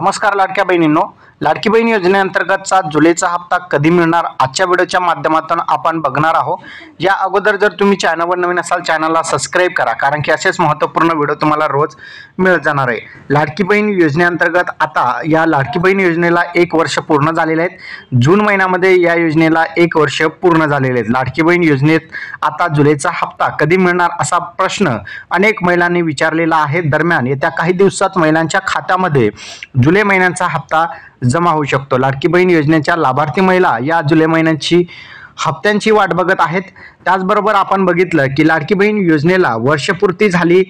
नमस्कार लाडक्या बहिणींनो, लाडकी बहीण योजनेअंतर्गतचा जुलैचा हप्ता कधी मिळणार आजच्या व्हिडिओच्या माध्यमातून आपण बघणार आहोत। या अगोदर जर तुम्ही चॅनलवर नवीन असाल चॅनलला सबस्क्राइब करा, कारण की असेच महत्त्वपूर्ण व्हिडिओ तुम्हाला रोज मिळत जाणार आहे। लाडकी बहीण योजनेअंतर्गत आता या लाडकी बहीण योजनेला 1 वर्ष पूर्ण झालेले आहेत। जून महिन्यामध्ये या योजनेला 1 वर्ष पूर्ण झालेले आहेत। लाडकी बहीण योजनेत आता जुलैचा हप्ता कधी मिळणार असा प्रश्न अनेक महिलांनी विचारलेला आहे। दरम्यान येत्या काही दिवसात महिलांच्या खात्यामध्ये जुलै महिन्याचा हप्ता जमा होऊ शकतो। लाडकी बहीण योजनेच्या लाभार्थी महिला या जुलै महिन्याची हप्त्यांची वाट बघत आहेत। त्याचबरोबर आपण बघितलं की लाडकी बहीण योजनेला वर्षपूर्ती झाली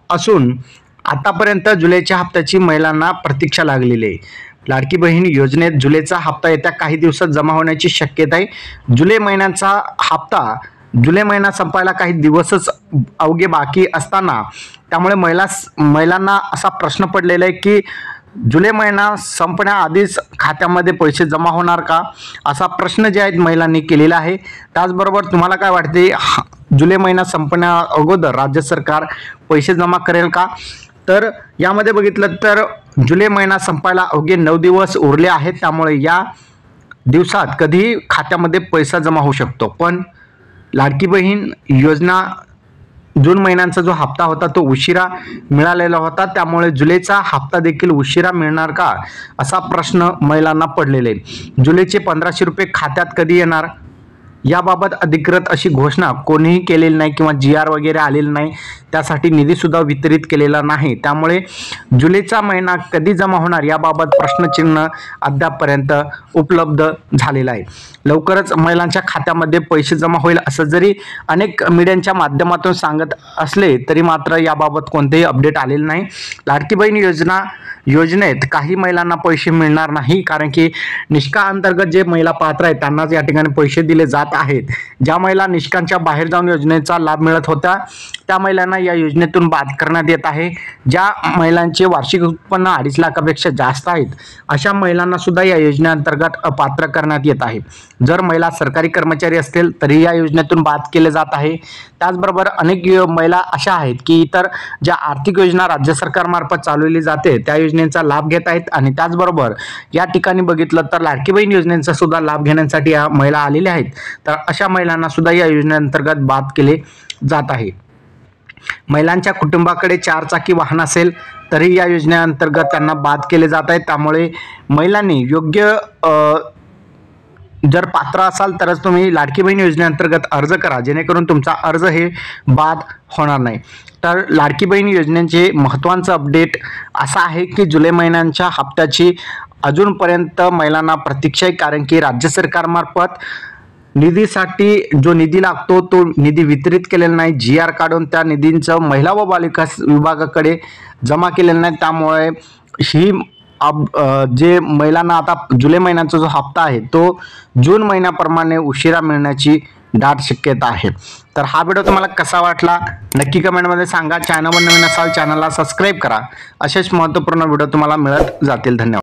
असून आतापर्यंत जुलैच्या हप्त्याची महिलांना प्रतीक्षा लागलेली आहे। लाडकी बहीण योजनेत जुलैचा हप्ता येत्या काही दिवसात जमा होण्याची शक्यता आहे। जुलै महिन्याचा हप्ता जुलै महिना संपायला काही दिवसच अवघे बाकी असताना त्यामुळे महिलांना असा प्रश्न पडलेला आहे की जुलै महिना संपण्याआधीच खात्यामध्ये पैसे जमा होणार का, असा प्रश्न जे आहेत महिलांनी केलेला आहे। त्याचबरोबर तुम्हाला काय वाटते, जुलै महिना संपण्या अगोदर राज्य सरकार पैसे जमा करेल का? तर यामध्ये बघितलं तर जुलै महिना संपायला अवघे 9 दिवस उरले आहेत। त्यामुळे या दिवसात कधीही खात्यामध्ये पैसा जमा होऊ शकतो। पण लाडकी बहीण योजना जून महिन्याचा जो हप्ता होता तो उशिरा मिळालेला होता, त्यामुळे जुलैचा हप्ता देखील उशिरा मिळणार का असा प्रश्न महिलांना पडलेला आहे। जुलैचे 1500 रुपये खात्यात कधी येणार याबाबत अधिकृत अशी घोषणा कोणीही केलेली नाही किंवा GR वगैरे आलेला नाही, त्यासाठी निधी सुद्धा वितरित केलेला नाही। त्यामुळे जुलैचा महिना कधी जमा होणार याबाबत प्रश्नचिन्ह अद्यापपर्यंत उपलब्ध झालेला आहे। लवकरच महिलांच्या खात्यामध्ये पैसे जमा होईल असं जरी अनेक मीडियाच्या माध्यमातून सांगत असले तरी मात्र याबाबत कोणतेही अपडेट आलेले नाही। लाडकी बहीण योजनेत काही महिलांना पैसे मिळणार नाही, कारण की निष्का अंतर्गत जे महिला पात्र आहेत त्यांनाच या ठिकाणी पैसे दिले जात आहेत। ज्या महिला निष्कांच्या बाहेर जाऊन योजनेचा लाभ मिळत होता त्या महिलांना या योजनेतून बाद करण्यात येत आहे। ज्या महिलांचे वार्षिक उत्पन्न 2.5 लाखापेक्षा जास्त आहेत अशा महिलांना सुद्धा या योजनेअंतर्गत अपात्र करण्यात येत आहे। जर महिला सरकारी कर्मचारी असतील तरी या योजनेतून बाद केले जात आहे। त्याचबरोबर अनेक महिला अशा आहेत की इतर ज्या आर्थिक योजना राज्य सरकारमार्फत चालवली जाते त्या योजनेचा लाभ घेत आहेत आणि त्याचबरोबर या ठिकाणी बघितलं तर लाडकी बहीण योजनेचा सुद्धा लाभ घेण्यासाठी या महिला आलेल्या आहेत। तर अशा महिलांना सुद्धा या योजनेअंतर्गत बाद केले जात आहे। महिलांच्या कुटुंबाकडे 4 चाकी वाहन असेल तरी या योजनेअंतर्गत त्यांना बाद केले जात आहे। त्यामुळे महिलांनी योग्य जर पात्र असाल तरच तुम्ही लाडकी बहीण योजनेअंतर्गत अर्ज करा, जेणेकरून तुमचा अर्ज हे बाद होणार नाही। तर लाडकी बहीण योजनेचे महत्त्वाचं अपडेट असा आहे की जुलै महिन्याच्या हप्त्याची अजूनपर्यंत महिलांना प्रतीक्षा आहे, कारण की राज्य सरकारमार्फत निधीसाठी जो निधी लागतो तो निधी वितरित केलेला नाही। GR काढून त्या निधींचं महिला व बालिका विभागाकडे जमा केलेलं नाही। त्यामुळे ही जे महिलांना आता जुलै महिन्याचा जो हप्ता आहे तो जून महिन्याप्रमाणे उशिरा मिळण्याची दाट शक्यता आहे। तर हा व्हिडिओ तुम्हाला कसा वाटला नक्की कमेंटमध्ये सांगा। चॅनलवर नवीन असाल चॅनलला सबस्क्राइब करा, असेच महत्त्वपूर्ण व्हिडिओ तुम्हाला मिळत जातील। धन्यवाद।